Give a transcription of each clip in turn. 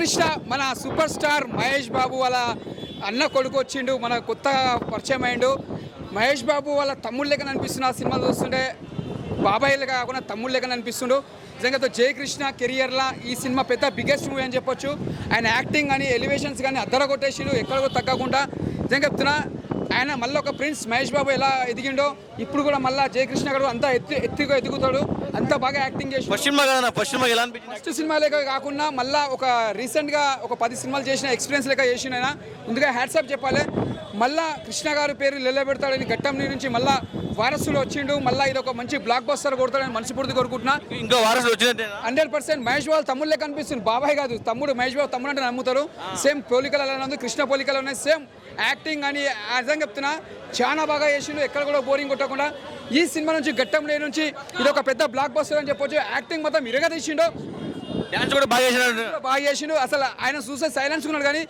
కృష్ణ మన super star Mahesh Babu వాళ్ళ అన్న కొడుకు వచ్చిండు, మన కొత్త పరిచయం అయిండు. మహేష్ బాబు వాళ్ళ తమ్ముడు లెక్క అనిపిస్తుంది ఆ సినిమా చూస్తుంటే, బాబాయ్ లెక్క కాకుండా తమ్ముడు లెక్క అనిపిస్తుండు. నిజంగా జయకృష్ణ కెరియర్లో ఈ సినిమా పెద్ద బిగ్గెస్ట్ మూవీ అని చెప్పొచ్చు. ఆయన యాక్టింగ్ కానీ ఎలివేషన్స్ కానీ అద్దర కొట్టేసిండు, ఎక్కడికో తగ్గకుండా. నిజంగా చెప్తున్నా, ఆయన మళ్ళీ ఒక ప్రిన్స్ మహేష్ బాబు ఎలా ఎదిగిండో ఇప్పుడు కూడా మళ్ళీ జయకృష్ణ గారు అంతా ఎత్తుగా ఎదుగుతాడు. అంత బాగా యాక్టింగ్ చేసి ఫస్ట్ సినిమా లెక్క కాకుండా మళ్ళీ ఒక రీసెంట్గా ఒక 10 సినిమాలు చేసిన ఎక్స్పీరియన్స్ లెక్క చేసిన ఆయన. ముందుగా హ్యాట్సాప్ చెప్పాలి. మళ్ళా కృష్ణ గారి పేరు నిలబెడతాడని ఘట్టం నుంచి మళ్ళీ వారసులు వచ్చిండు. మళ్ళీ ఇది ఒక మంచి బ్లాక్ బస్టర్ కొడతాడని మనస్ఫూర్తి కోరుకుంటున్నా. ఇంకా వారసులు వచ్చినట్టే 100% మహేష్ బాబు తమ్ముడు లెక్క అనిపిస్తుంది. బాబాయ్ కాదు తమ్ముడు, మహేష్ బాబు తమ్ముడు అంటే నమ్ముతారు. సేమ్ పోలికలు ఎలా ఉంది, కృష్ణ పోలికలు ఉన్నాయి. సేమ్ యాక్టింగ్ అని నిజంగా చెప్తున్నా, చాలా బాగా చేసిండు, ఎక్కడ కూడా బోరింగ్ కొట్టకుండా. ఈ సినిమా నుంచి ఘట్టం నుంచి ఇది ఒక పెద్ద బ్లాక్ బస్టర్ అని చెప్పొచ్చు. యాక్టింగ్ మొత్తం ఇరగా తీసిండు, డాన్స్ కూడా బాగా చేసిండు. అసలు ఆయన చూసే సైలెన్స్ ఉన్నాడు కానీ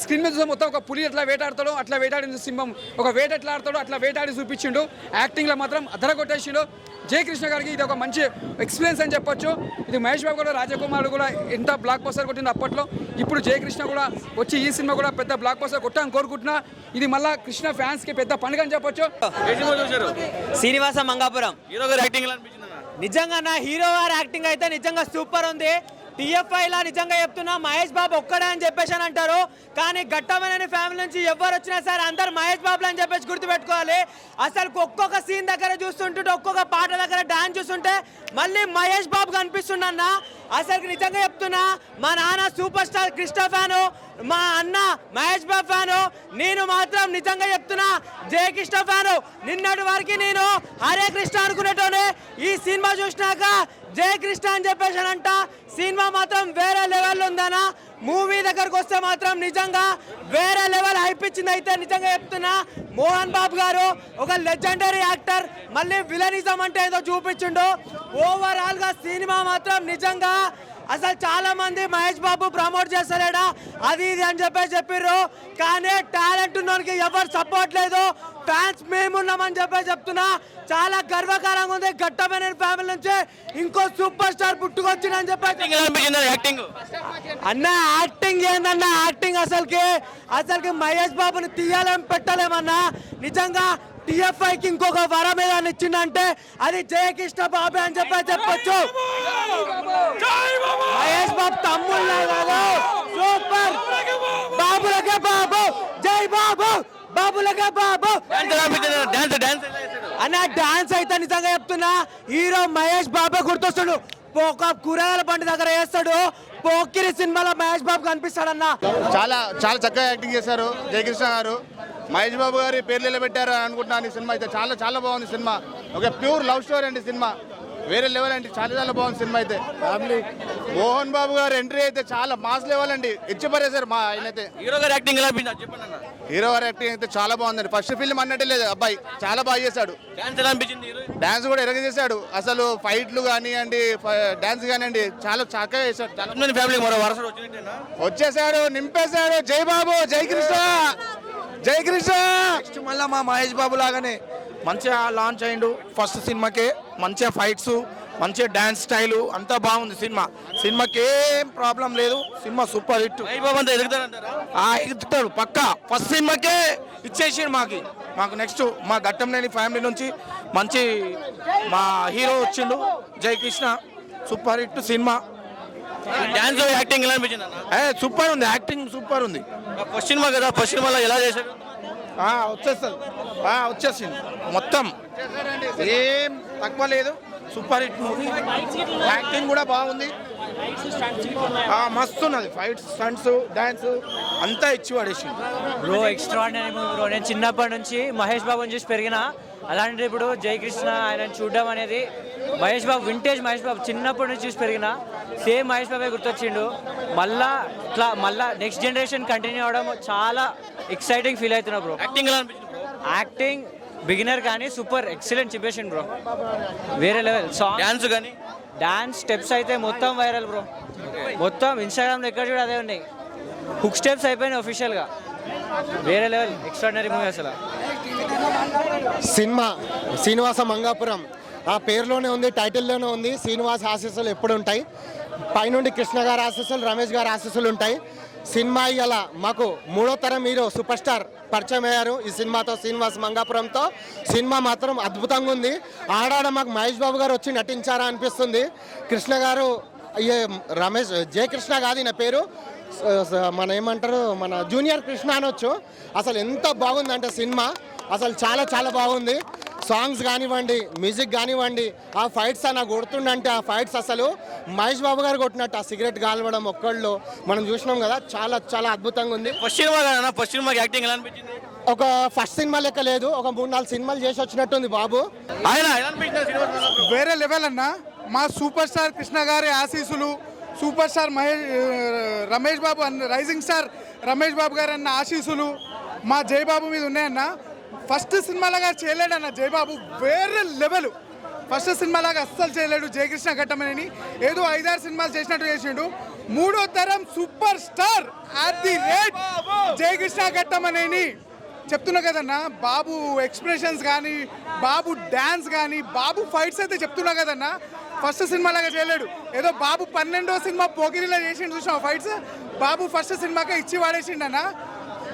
స్క్రీన్ మీద చూసే మొత్తం ఒక పులి ఎట్లా వేటాడతాడో అట్లా వేటాడిన సింహం, ఒక వేట ఎట్లా ఆడతాడో అట్లా వేటాడి చూపించిండు. యాక్టింగ్లో మాత్రం అదర కొట్టేసిండు. జయకృష్ణ గారికి ఇది ఒక మంచి ఎక్స్పీరియన్స్ అని చెప్పొచ్చు. ఇది మహేష్ బాబు కూడా, రాజకుమారుడు కూడా ఎంత బ్లాక్ బస్టర్ కొట్టింది అప్పట్లో. ఇప్పుడు జయకృష్ణ కూడా వచ్చి ఈ సినిమా కూడా పెద్ద బ్లాక్ బస్టర్ కొట్టాలని కోరుకుంటున్నా. ఇది మళ్ళీ కృష్ణ ఫ్యాన్స్కి పెద్ద పండుగ అని చెప్పొచ్చు. శ్రీనివాస మంగాపురం హీరో గారి యాక్టింగ్ ఎలా అనిపించింది? నిజంగా నా హీరో గారి యాక్టింగ్ అయితే నిజంగా సూపర్ ఉంది. టీఎఫ్ఐలా నిజంగా చెప్తున్నా, మహేష్ బాబు ఒక్కడే అని చెప్పేసి అని అంటారు, కానీ ఘట్టమైన ఫ్యామిలీ నుంచి ఎవరు వచ్చినా సరే అందరు మహేష్ బాబులు అని చెప్పేసి గుర్తుపెట్టుకోవాలి. అసలు ఒక్కొక్క సీన్ దగ్గర చూస్తుంటే, ఒక్కొక్క పాట దగ్గర డాన్స్ చూస్తుంటే మళ్ళీ మహేష్ బాబు కనిపిస్తుండన్న. అసలు నిజంగా చెప్తున్నా, మా నాన్న సూపర్ స్టార్ కృష్ణ ఫ్యాను, మా అన్న మహేష్ బాబు ఫ్యాను, నేను మాత్రం నిజంగా చెప్తున్నా జయకృష్ణ ఫ్యాను. నిన్నటి వరకు నేను హరే కృష్ణ అనుకునేటోనే, ఈ సినిమా చూసినాక జయకృష్ణ అని చెప్పేసి అంట. సినిమా మాత్రం వేరే లెవెల్ ఉందన్న. మూవీ దగ్గరకు వస్తే మాత్రం నిజంగా వేరే లెవెల్ అయిపించింది. అయితే నిజంగా చెప్తున్నా, మోహన్ బాబు గారు ఒక లెజెండరీ యాక్టర్, మళ్ళీ విలనిజం అంటే ఏదో చూపించిండు. ఓవరాల్ గా సినిమా మాత్రం నిజంగా అసలు చాలా మంది మహేష్ బాబు ప్రమోట్ చేస్తలేడా అది ఇది అని చెప్పిర్రు, కానీ టాలెంట్ ఉన్నోనికి ఎవరు సపోర్ట్ లేదు. ఫ్యాన్స్ మేమున్నామని చెప్తున్నా, చాలా గర్వకారంగా ఉంది. ఘట్టమైన ఫ్యామిలీ నుంచి ఇంకో సూపర్ స్టార్ పుట్టుకొచ్చిందని అన్న. యాక్టింగ్ ఏందన్న, యాక్టింగ్ అసలుకి మహేష్ బాబుని తీయాలని పెట్టలేమన్నా. నిజంగా టిఎఫ్ఐకి ఇంకొక వరం ఏదైనా ఇచ్చిందంటే అది జయకృష్ణ బాబు అని చెప్పొచ్చు. మహేష్ బాబు తమ్ముళ్ళ కాదు, సూపర్. బాబులకే బాబు, జై బాబు, బాబులకే బాబు అన్న. డాన్స్ అయితే నిజంగా చెప్తున్నా, హీరో మహేష్ బాబే గుర్తొస్తాడు. ఒక కూరగాయల బండి దగ్గర వేస్తాడు, పోకిరి సినిమాలో మహేష్ బాబు కనిపిస్తాడన్న. చాలా చాలా చక్కగా యాక్టింగ్ చేశారు జయకృష్ణ గారు. మహేష్ బాబు గారి పేర్లు నిలబెట్టారు అనుకుంటున్నాను. ఈ సినిమా అయితే చాలా చాలా బాగుంది. సినిమా ఒక ప్యూర్ లవ్ స్టోరీ అండి. సినిమా వేరే లెవెల్ అండి, చాలా చాలా బాగుంది సినిమా అయితే. ఫ్యామిలీ మోహన్ బాబు గారు ఎంట్రీ అయితే చాలా మాస్ లెవెల్ అండి, ఇచ్చిపరేశారు మా ఆయన అయితే. హీరో గారి యాక్టింగ్ ఎలా అనిపించింది చెప్పండి? హీరో గారి యాక్టింగ్ అయితే చాలా బాగుందండి. ఫస్ట్ ఫిల్మ్ అన్నట్టు లేదు, అబ్బాయి చాలా బాగా చేశాడు. డాన్స్ ఎలా అనిపించింది? డాన్స్ కూడా ఎరగ చేశాడు. అసలు ఫైట్లు కానివ్వండి, డాన్స్ కానివ్వండి, చాలా చక్కగా చేశాడు. చాలా మంది ఫ్యామిలీ మరో వారసుడు వచ్చేసాడు, నింపేశాడు. జై బాబు, జై కృష్ణ, జై కృష్ణ. నెక్స్ట్ మళ్ళీ మా మహేష్ బాబు లాగానే మంచిగా లాంచ్ అయ్యిండు. ఫస్ట్ సినిమాకే మంచిగా ఫైట్స్, మంచిగా డాన్స్ స్టైలు అంతా బాగుంది. సినిమాకి ఏం ప్రాబ్లం లేదు. Cinema super hit. ఎగుతాడు పక్కా. ఫస్ట్ సినిమాకే ఇచ్చేసి మాకు నెక్స్ట్ మా ఘట్టంలేని ఫ్యామిలీ నుంచి మంచి మా హీరో వచ్చిండు Jayakrishna. Super hit cinema. Dance acting ఎలా అనిపించింది? సూపర్ ఉంది, యాక్టింగ్ సూపర్ ఉంది. ఫస్ట్ సినిమా కదా, ఫస్ట్ సినిమాలో ఎలా చేశారు? వచ్చేసింది మొత్తం, ఏం తక్కువ లేదు. Super hit movie. యాక్టింగ్ కూడా బాగుంది, మస్తు ఉన్నది. ఫైట్స్, స్టంట్స్, డాన్స్ అంతా ఇచ్చి పడేసి బ్రో. Extraordinary movie bro. నేను చిన్నప్పటి నుంచి మహేష్ బాబుని చూసి పెరిగిన, అలాంటి ఇప్పుడు జయకృష్ణ ఆయన చూడడం అనేది, మహేష్ బాబు వింటేజ్ మహేష్ బాబు చిన్నప్పటి నుంచి చూసి పెరిగిన, సేమ్ మహేష్ బాబే గుర్తొచ్చిండు. మళ్ళా నెక్స్ట్ జనరేషన్ కంటిన్యూ అవడం చాలా ఎక్సైటింగ్ ఫీల్ అవుతున్నా బ్రో. యాక్టింగ్ ఎలా అనిపించింది? యాక్టింగ్ బిగినర్ కానీ సూపర్ ఎక్సలెంట్ చెప్పేసిండు బ్రో, వేరే లెవెల్. సాంగ్, డాన్స్ కానీ, డాన్స్ స్టెప్స్ అయితే మొత్తం వైరల్ బ్రో. మొత్తం ఇన్స్టాగ్రామ్లో ఎక్కడ చూడ అదే ఉన్నాయి. హుక్ స్టెప్స్ అయిపోయినాయి అఫీషియల్గా, వేరే లెవెల్. ఎక్స్ట్రాడినరీ మూవీ అసలు. సినిమా శ్రీనివాస మంగాపురం ఆ పేరులోనే ఉంది, టైటిల్లోనే ఉంది. శ్రీనివాస్ ఆశీస్సులు ఎప్పుడు ఉంటాయి. పైనుండి కృష్ణ గారి ఆశీస్సులు, రమేష్ గారి ఆశీస్సులు ఉంటాయి. సినిమా ఇవాళ మాకు 3వ తరం హీరో సూపర్ స్టార్ పరిచయం అయ్యారు ఈ సినిమాతో, శ్రీనివాస్ మంగాపురంతో. సినిమా మాత్రం అద్భుతంగా ఉంది. ఆడాడ మాకు మహేష్ బాబు గారు వచ్చి నటించారా అనిపిస్తుంది. కృష్ణ గారు రమేష్ జయకృష్ణ కాదు ఈయన పేరు, మన ఏమంటారు మన జూనియర్ కృష్ణ అనొచ్చు. అసలు ఎంత బాగుందంటే సినిమా అసలు చాలా చాలా బాగుంది. సాంగ్స్ కానివ్వండి, మ్యూజిక్ కానివ్వండి, ఆ ఫైట్స్ అన్న కొడుతుండంటే ఆ ఫైట్స్ అసలు మహేష్ బాబు గారు కొట్టినట్టు ఆ సిగరెట్ కాల్వడం ఒక్కళ్ళు మనం చూసినాం కదా, చాలా చాలా అద్భుతంగా ఉంది. ఫస్ట్ సినిమా కదా, ఫస్ట్ సినిమాకి యాక్టింగ్ ఎలా అనిపించింది? ఒక ఫస్ట్ సినిమా లెక్క లేదు, ఒక 3-4 సినిమాలు చేసి వచ్చినట్టుంది బాబు. ఆయన ఎలా అనిపించింది శ్రీనివాస్? వేరే లెవెల్ అన్న. మా సూపర్ స్టార్ కృష్ణ గారి ఆశీస్సులు, సూపర్ స్టార్ రమేష్ బాబు అన్న, రైజింగ్ స్టార్ రమేష్ బాబు గారు అన్న ఆశీస్సులు మా జయబాబు మీద ఉన్నాయన్న. ఫస్ట్ సినిమాలాగా చేయలేడన్న జయబాబు, వేరే లెవెల్. ఫస్ట్ సినిమాలాగా అస్సలు చేయలేడు. జయకృష్ణ ఘట్టమనేని ఏదో 5-6 సినిమాలు చేసినట్టు చేసిండు. 3వ తరం super star at the rate Jayakrishna Ghattamaneni. చెప్తున్నా కదన్నా, బాబు ఎక్స్ప్రెషన్స్ కానీ, బాబు డ్యాన్స్ కానీ, బాబు ఫైట్స్ అయితే చెప్తున్నా కదన్నా, ఫస్ట్ సినిమాలాగా చేయలేడు. ఏదో బాబు 12వ సినిమా పోకిరిలో చేసిండు చూసాం ఫైట్స్, బాబు ఫస్ట్ సినిమాకే ఇచ్చి వాడేసిండన్న.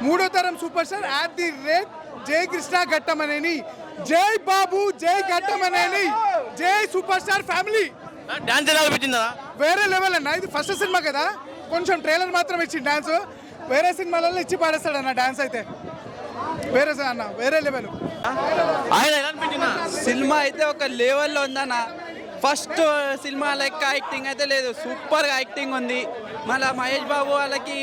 3వ తరం super star at the rate జై కృష్ణ ఘట్టమనేని. జై బాబు, జై ఘట్టమనేని, జై సూపర్ స్టార్ ఫ్యామిలీ. డాన్స్ ఎలా అనిపించిందా? వేరే లెవెల్ అన్న. ఇది ఫస్ట్ సినిమా కదా, కొంచెం ట్రైలర్ మాత్రం ఇచ్చి డాన్స్, వేరే సినిమాలలో ఇచ్చి పాడేస్తాడు అన్న డాన్స్ అయితే. వేరే అన్న, వేరే లెవెల్. ఆయన ఎలా అనిపించిందా? సినిమా అయితే ఒక లెవెల్లో ఉందన్న. ఫస్ట్ సినిమా లెక్క యాక్టింగ్ అయితే లేదు, సూపర్గా యాక్టింగ్ ఉంది. మళ్ళీ మహేష్ బాబు వాళ్ళకి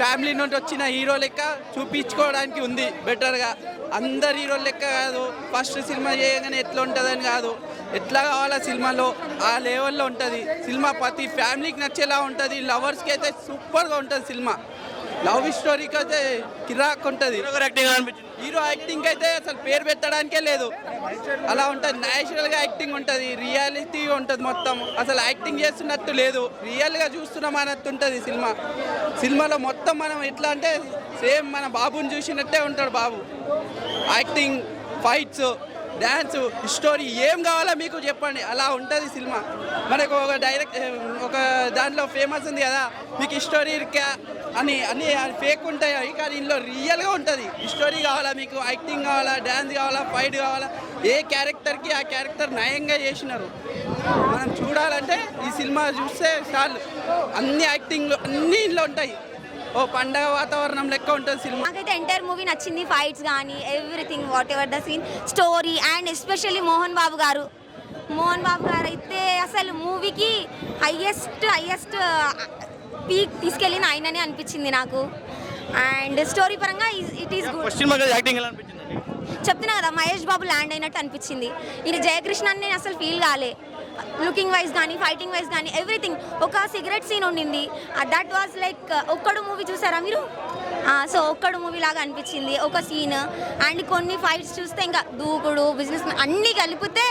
ఫ్యామిలీ నుండి వచ్చిన హీరో లెక్క చూపించుకోవడానికి ఉంది బెటర్గా. అందరు హీరో లెక్క కాదు, ఫస్ట్ సినిమా చేయగానే ఎట్లా ఉంటుందని కాదు, ఎట్లా కావాలా సినిమాలో ఆ లెవెల్లో ఉంటుంది సినిమా. ప్రతి ఫ్యామిలీకి నచ్చేలా ఉంటుంది, లవర్స్కి అయితే సూపర్గా ఉంటుంది సినిమా. లవ్ స్టోరీకి అయితే కిరాక్ ఉంటుంది. యాక్టింగ్ ఎలా అనిపించింది? హీరో యాక్టింగ్ అయితే అసలు పేరు పెట్టడానికే లేదు, అలా ఉంటుంది. న్యాచురల్గా యాక్టింగ్ ఉంటుంది, రియాలిటీ ఉంటుంది మొత్తం. అసలు యాక్టింగ్ చేస్తున్నట్టు లేదు, రియల్గా చూస్తున్నాం అన్నట్టు ఉంటుంది సినిమా. సినిమాలో మొత్తం మనం ఎట్లా అంటే సేమ్ మన బాబుని చూసినట్టే ఉంటాడు బాబు. యాక్టింగ్, ఫైట్స్, డ్యాన్స్, స్టోరీ ఏం కావాలా మీకు చెప్పండి, అలా ఉంటుంది సినిమా. మనకు ఒక దాంట్లో ఫేమస్ ఉంది కదా, మీకు స్టోరీ అని అన్ని ఫేక్ ఉంటాయి కానీ ఇందులో రియల్గా ఉంటుంది. స్టోరీ కావాలా మీకు, యాక్టింగ్ కావాలా, డ్యాన్స్ కావాలా, ఫైట్ కావాలా, ఏ క్యారెక్టర్కి ఆ క్యారెక్టర్ నయంగా చేసినారు. మనం చూడాలంటే ఈ సినిమా చూస్తే చాలు, అన్ని యాక్టింగ్లు అన్నీ ఇందులో ఉంటాయి. ఓ పండగ వాతావరణం లెక్క ఉంటుంది సినిమా. నాకైతే ఎంటైర్ మూవీ నచ్చింది. ఫైట్స్ కానీ everything, whatever the scene, story and especially Mohan Babu garu అయితే అసలు మూవీకి హైయెస్ట్ పీక్ తీసుకెళ్ళిన ఆయననే అనిపించింది నాకు. అండ్ స్టోరీ పరంగా it is good. First cinema acting ఎలా అనిపించింది? చెప్తున్నా కదా, మహేష్ బాబు ల్యాండ్ అయినట్టు అనిపించింది. ఇది జయకృష్ణ అని నేను అసలు ఫీల్ కాలే. లుకింగ్ వైజ్ కానీ, ఫైటింగ్ వైజ్ కానీ ఎవ్రీథింగ్. ఒక సిగరెట్ సీన్ ఉండింది, దట్ వాజ్ లైక్ ఒక్కడు మూవీ చూసారా మీరు? సో ఒక్కడు మూవీ లాగా అనిపించింది ఒక సీన్. అండ్ కొన్ని ఫైట్స్ చూస్తే ఇంకా దూకుడు, బిజినెస్ అన్నీ కలిపితే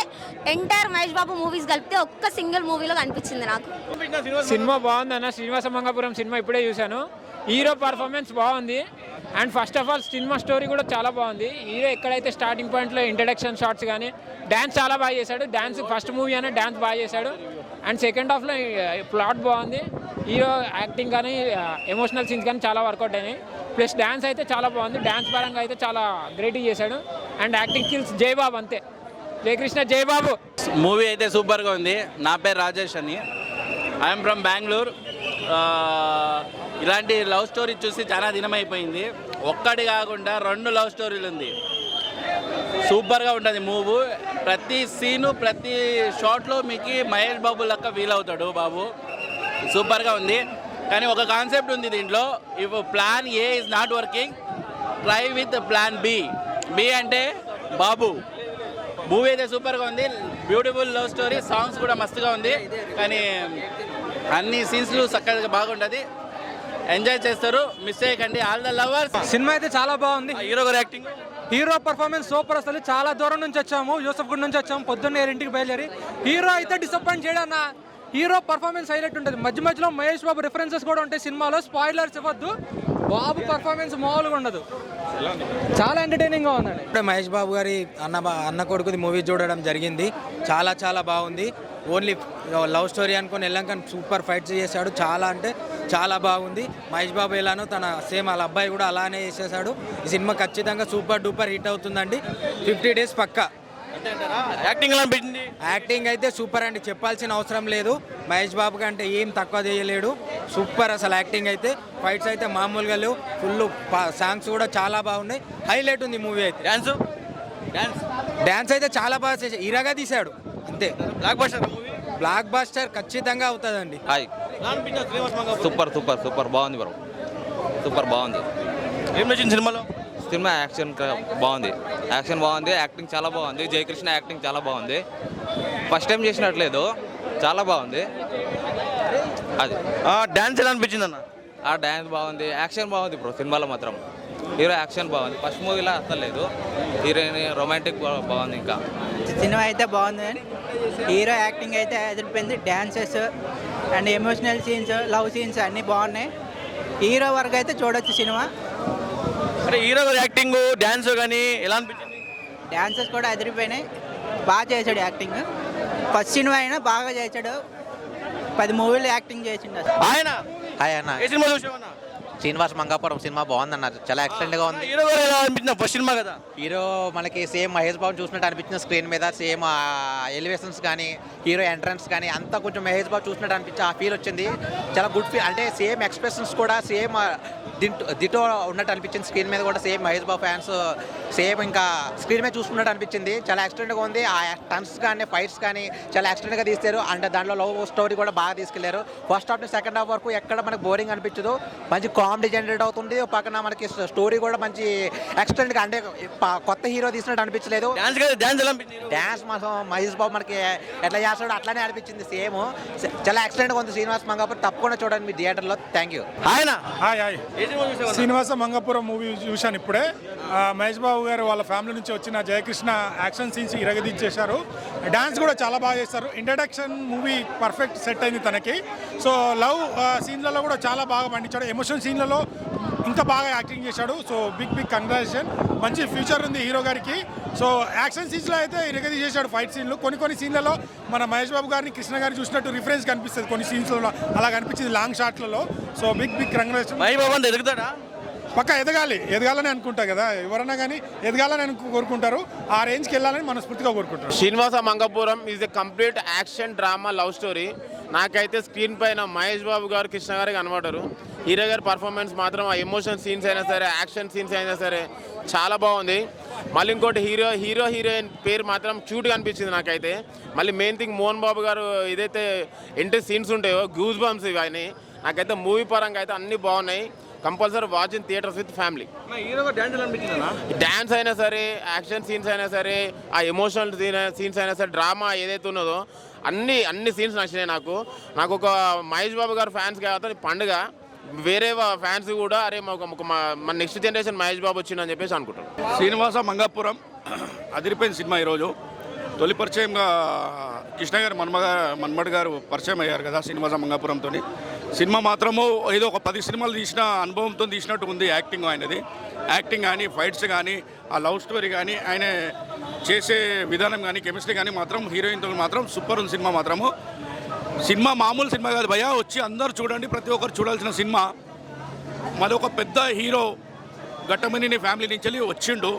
ఎంటైర్ మహేష్ బాబు మూవీస్ కలిపితే ఒక్క సింగిల్ మూవీలో కనిపించింది నాకు. సినిమా బాగుందన్న. శ్రీనివాస మంగాపురం సినిమా ఇప్పుడే చూశాను. హీరో పర్ఫార్మెన్స్ బాగుంది. And first of all cinema story కూడా చాలా బాగుంది. హీరో ఎక్కడైతే స్టార్టింగ్ పాయింట్లో ఇంట్రడక్షన్ షాట్స్ కానీ, డ్యాన్స్ చాలా బాగా చేశాడు. డ్యాన్స్ ఫస్ట్ మూవీ అనే డ్యాన్స్ బాగా చేశాడు. అండ్ సెకండ్ హాఫ్లో ప్లాట్ బాగుంది. హీరో యాక్టింగ్ కానీ, ఎమోషనల్ సీన్స్ కానీ చాలా వర్కౌట్ అయినాయి. ప్లస్ డ్యాన్స్ అయితే చాలా బాగుంది. డ్యాన్స్ పరంగా అయితే చాలా గ్రేట్గా చేశాడు. అండ్ యాక్టింగ్ స్కిల్స్ జయబాబు అంతే, జయకృష్ణ జయబాబు. మూవీ అయితే సూపర్గా ఉంది. నా పేరు రాజేష్ అని, ఐఎమ్ ఫ్రమ్ బెంగళూరు. ఇలాంటి లవ్ స్టోరీ చూసి చాలా దినమైపోయింది. ఒక్కటి కాకుండా 2 లవ్ స్టోరీలు ఉంది. సూపర్గా ఉంటుంది మూవీ. ప్రతి సీను, ప్రతి షాట్లో మీకు మహేష్ బాబు లెక్క ఫీల్ అవుతాడు బాబు. సూపర్గా ఉంది. కానీ ఒక కాన్సెప్ట్ ఉంది దీంట్లో, if plan A is not working, try with plan B. B అంటే బాబు. మూవీ అయితే సూపర్గా ఉంది. బ్యూటిఫుల్ లవ్ స్టోరీ, సాంగ్స్ కూడా మస్తుగా ఉంది. కానీ అన్ని సీన్స్లు చక్కగా బాగుంటుంది, ఎంజాయ్ చేస్తారు, మిస్ చేయకండి. All the lovers. సినిమా అయితే చాలా బాగుంది. హీరో గారి యాక్టింగ్, హీరో పర్ఫార్మెన్స్ సూపర్. అసలు చాలా దూరం నుంచి వచ్చాము, యూసఫ్ గుడ్ నుంచి వచ్చాము, పొద్దున్నే 7 బయలుదేరి. హీరో అయితే డిసప్పాయింట్ చేయడన్నా. హీరో పర్ఫార్మెన్స్ హైలైట్ ఉంటుంది. మధ్య మధ్యలో మహేష్ బాబు రిఫరెన్సెస్ కూడా ఉంటాయి సినిమాలో, స్పాయిలర్స్ ఇవ్వద్దు. బాబు పర్ఫార్మెన్స్ మామూలుగా ఉండదు, చాలా ఎంటర్టైనింగ్గా ఉందండి. ఇప్పుడే మహేష్ బాబు గారి అన్న కొడుకుది మూవీ చూడడం జరిగింది. చాలా చాలా బాగుంది. ఓన్లీ లవ్ స్టోరీ అనుకుని వెళ్ళాక సూపర్ ఫైట్స్ చేశాడు. చాలా అంటే చాలా బాగుంది. మహేష్ బాబు ఎలానో తన సేమ్ వాళ్ళ అబ్బాయి కూడా అలానే చేసేసాడు. ఈ సినిమా ఖచ్చితంగా సూపర్ డూపర్ హిట్ అవుతుందండి. 50 days పక్కా. యాక్టింగ్ ఎలా అనిపించింది? యాక్టింగ్ అయితే సూపర్ అండి, చెప్పాల్సిన అవసరం లేదు. మహేష్ బాబు కంటే ఏం తక్కువ చేయలేడు. సూపర్ అసలు యాక్టింగ్ అయితే. ఫైట్స్ అయితే మామూలుగా లేవు. ఫుల్ సాంగ్స్ కూడా చాలా బాగున్నాయి. హైలైట్ ఉంది మూవీ అయితే. డ్యాన్స్ అయితే చాలా బాగా చేశాడు. ఇరగా తీశాడు అంతే. బ్లాక్ బస్టర్ ఖచ్చితంగా అవుతుందండి. హాయ్, సూపర్ సూపర్ సూపర్ బాగుంది బ్రో, సూపర్ బాగుంది. ఏం నచ్చింది సినిమాలో? సినిమా యాక్షన్ బాగుంది, యాక్షన్ బాగుంది, యాక్టింగ్ చాలా బాగుంది. జయకృష్ణ యాక్టింగ్ చాలా బాగుంది. ఫస్ట్ టైం చేసినట్లేదు, చాలా బాగుంది. అది డాన్స్ ఎలా అనిపించింది అన్న? ఆ డ్యాన్స్ బాగుంది, యాక్షన్ బాగుంది బ్రో. సినిమాలో మాత్రం హీరో యాక్షన్ బాగుంది. ఫస్ట్ మూవీలో అసలు లేదు. హీరోయిన్ రొమాంటిక్ బాగుంది. ఇంకా సినిమా అయితే బాగుంది. హీరో యాక్టింగ్ అయితే ఎదిరిపోయింది. Dances and emotional scenes, love scenes అన్నీ బాగున్నాయి. హీరో వరకు అయితే చూడొచ్చు సినిమా. అంటే హీరో యాక్టింగ్, డాన్స్ కానీ ఎలా అనిపించింది? డ్యాన్సెస్ కూడా ఎదిరిపోయినాయి. బాగా చేశాడు యాక్టింగ్. ఫస్ట్ సినిమా అయినా బాగా చేశాడు. 10 మూవీలు యాక్టింగ్ చేసిండు. ఆయన హాయ్ అన్న, ఏ సినిమా చూసావన్నా? శ్రీనివాస్ మంగాపురం సినిమా బాగుందన్న, చాలా ఎక్సలెంట్ గా ఉంది. హీరో ఎలా అనిపించింది? ఫస్ట్ సినిమా కదా. హీరో మనకి సేమ్ మహేష్ బాబు చూసినట్టు అనిపించిన స్క్రీన్ మీద. సేమ్ ఎలివేషన్స్ కానీ హీరో ఎంట్రన్స్ కానీ అంతా కొంచెం మహేష్ బాబు చూసినట్టు అనిపించి ఆ ఫీల్ వచ్చింది. చాలా గుడ్ ఫీల్. అంటే సేమ్ ఎక్స్ప్రెషన్స్ కూడా సేమ్ దిటో ఉన్నట్టు అనిపించింది. స్క్రీన్ మీద కూడా same Mahesh Babu fans same ఇంకా స్క్రీన్ మీద చూసుకున్నట్టు అనిపించింది. చాలా ఎక్సలెంట్గా ఉంది. ఆ టన్స్ కానీ ఫైట్స్ కానీ చాలా ఎక్సలెంట్గా తీస్తారు. అంటే దాంట్లో లవ్ స్టోరీ కూడా బాగా తీసుకెళ్లారు. ఫస్ట్ హాఫ్ నుంచి సెకండ్ హాఫ్ వరకు ఎక్కడ మనకు బోరింగ్ అనిపించదు. మంచి కామెడీ జనరేట్ అవుతుంది. పక్కన మనకి స్టోరీ కూడా మంచి ఎక్సలెంట్గా, అంటే కొత్త హీరో తీసినట్టు అనిపించలేదు. డ్యాన్స్ మాత్రం మహేష్ బాబు మనకి ఎట్లా చేస్తాడో అట్లానే అనిపించింది. సేమ్ చాలా ఎక్సలెంట్గా ఉంది. శ్రీనివాస్ మంగాపురం తప్పకుండా చూడండి మీ థియేటర్లో. Thank you. ఆయన శ్రీనివాస మంగాపురం మూవీ చూశాను ఇప్పుడే. మహేష్ బాబు గారు వాళ్ళ ఫ్యామిలీ నుంచి వచ్చిన జయకృష్ణ యాక్షన్ సీన్స్ ఇరగదీసేశారు. డాన్స్ కూడా చాలా బాగా చేస్తారు. ఇంట్రడక్షన్ మూవీ పర్ఫెక్ట్ సెట్ అయింది తనకి. సో లవ్ సీన్లలో కూడా చాలా బాగా పండించాడు. ఎమోషన్ సీన్లలో ఇంకా బాగా యాక్టింగ్ చేశాడు. So big congratulation. మంచి ఫ్యూచర్ ఉంది హీరో గారికి. సో యాక్షన్ సీన్స్లో అయితే ఇరగదీసేశాడు ఫైట్ సీన్లు. కొన్ని సీన్లలో మన మహేష్ బాబు గారిని కృష్ణ గారిని చూసినట్టు రిఫరెన్స్ కనిపిస్తుంది. కొన్ని సీన్స్లో అలా కనిపించింది లాంగ్ షాట్లలో. So big congratulation. Mahesh Babu అంటే ఎదుగుతాడా? పక్క ఎదగాలని అనుకుంటా కదా, ఎవరన్నా కానీ ఎదగాలని కోరుకుంటారు. ఆ రేంజ్కి వెళ్ళాలని మనస్ఫూర్తిగా కోరుకుంటారు. Srinivasa Mangapuram is a complete action drama love story. నాకైతే స్క్రీన్ పైన మహేష్ బాబు గారు కృష్ణ గారు కనబడరు. హీరో గారి పర్ఫార్మెన్స్ మాత్రం ఆ ఎమోషన్ సీన్స్ అయినా సరే, యాక్షన్ సీన్స్ అయినా సరే చాలా బాగుంది. మళ్ళీ ఇంకోటి హీరోయిన్ పేరు మాత్రం క్యూట్గా అనిపించింది నాకైతే. మళ్ళీ మెయిన్ థింగ్ మోహన్ బాబు గారు ఏదైతే ఎంట్రీ సీన్స్ ఉంటాయో గూస్ బంప్స్ ఇవన్నీ నాకైతే మూవీ పరంగా అయితే అన్నీ బాగున్నాయి. Compulsory watch in theatres with family. Dance అయినా సరే, యాక్షన్ సీన్స్ అయినా సరే, ఆ ఎమోషనల్ సీన్స్ అయినా సరే, డ్రామా ఏదైతే ఉన్నదో అన్ని సీన్స్ నచ్చినాయి నాకు. ఒక మహేష్ బాబు గారు ఫ్యాన్స్ కాబట్టి పండుగ. వేరే ఫ్యాన్స్ కూడా అరే మన నెక్స్ట్ జనరేషన్ మహేష్ బాబు వచ్చిందని చెప్పేసి అనుకుంటారు. శ్రీనివాస మంగాపురం అదిరిపోయిన సినిమా. ఈరోజు తొలి పరిచయంగా కృష్ణ గారు మన్మడ్ గారు పరిచయం అయ్యారు కదా శ్రీనివాస మంగాపురంతో. సినిమా మాత్రము ఏదో ఒక 10 సినిమాలు తీసిన అనుభవంతో తీసినట్టు ఉంది. యాక్టింగ్ ఆయనది, యాక్టింగ్ కానీ ఫైట్స్ కానీ ఆ లవ్ స్టోరీ కానీ ఆయన చేసే విధానం కానీ కెమిస్ట్రీ కానీ మాత్రం హీరోయిన్తో మాత్రం సూపర్ ఉంది సినిమా మాత్రము. సినిమా మామూలు సినిమా కాదు భయ్యా, వచ్చి అందరూ చూడండి, ప్రతి ఒక్కరు చూడాల్సిన సినిమా. మరొక పెద్ద హీరో ఘట్టమనేని ఫ్యామిలీ నుంచి వెళ్ళి వచ్చిండు.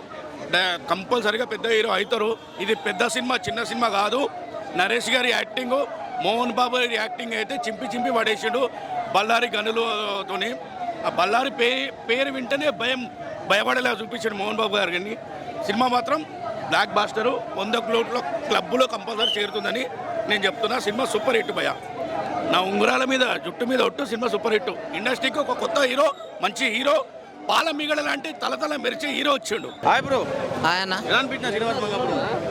కంపల్సరీగా పెద్ద హీరో అవుతారు. ఇది పెద్ద సినిమా, చిన్న సినిమా కాదు. నరేష్ గారి యాక్టింగ్, మోహన్ బాబు గారి యాక్టింగ్ అయితే చింపి పడేసిండు. బళ్ళారి గనులతోని ఆ బళ్ళారి పేరు వింటేనే భయపడేలా చూపించాడు మోహన్ బాబు గారిని. సినిమా మాత్రం బ్లాక్ బాస్టరు. 100 కోట్ల క్లబ్లో కంపల్సరీ చేరుతుందని నేను చెప్తున్నా. సినిమా సూపర్ హిట్ భయ్యా. నా ఉంగరాల మీద జుట్టు మీద ఒట్టు సినిమా సూపర్ హిట్. ఇండస్ట్రీకి ఒక కొత్త హీరో, మంచి హీరో, పాల మిగడ లాంటి తలతల మెరిచే హీరో వచ్చిండు. Hi bro.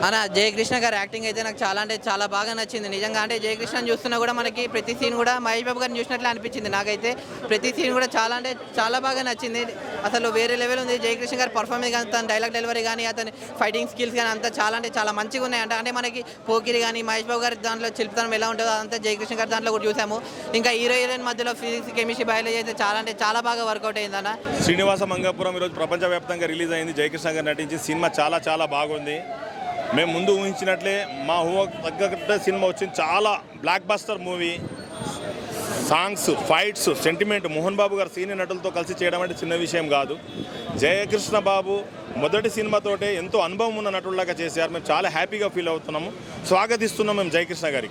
అన్న జయకృష్ణ గారి యాక్టింగ్ అయితే నాకు చాలా అంటే చాలా బాగా నచ్చింది నిజంగా. అంటే జయకృష్ణ చూస్తున్నా కూడా మనకి ప్రతి సీన్ కూడా మహేష్ బాబు గారిని చూసినట్లు అనిపించింది. నాకైతే ప్రతి సీన్ కూడా చాలా అంటే చాలా బాగా నచ్చింది. అసలు వేరే లెవెల్ ఉంది. జయకృష్ణ గారి పర్ఫార్మెన్స్ కానీ తన డైలాగ్ డెలివరీ కానీ అతని ఫైటింగ్ స్కిల్స్ కానీ అంతా చాలా అంటే చాలా మంచిగా ఉన్నాయి. అంటే మనకి పోకిరి కానీ మహేష్ బాబు గారి దాంట్లో చిలుపుతనం ఎలా ఉంటుందో అదంతా జయకృష్ణ గారి దాంట్లో కూడా చూసాము. ఇంకా హీరో హీరోయిన్ మధ్యలో ఫిజిక్స్ కెమిస్ట్రీ బయాలజీ అయితే చాలా అంటే చాలా బాగా వర్కౌట్ అయిందన్న. శ్రీనివాస మంగాపురం ఈరోజు ప్రపంచవ్యాప్తంగా రిలీజ్ అయింది. జయకృష్ణ గారు నటించి సినిమా చాలా చాలా బాగుంది. మేము ముందు ఊహించినట్లే మా ఊహ తగ్గట్టే సినిమా వచ్చింది. చాలా blockbuster movie. Songs, fights, sentiment, Mohan Babu garu senior నటులతో కలిసి చేయడం అంటే చిన్న విషయం కాదు. జయకృష్ణ బాబు మొదటి సినిమాతోటే ఎంతో అనుభవం ఉన్న నటుల్లాగా చేశారు. మేము చాలా హ్యాపీగా ఫీల్ అవుతున్నాము. స్వాగతిస్తున్నాం మేము జయకృష్ణ గారికి.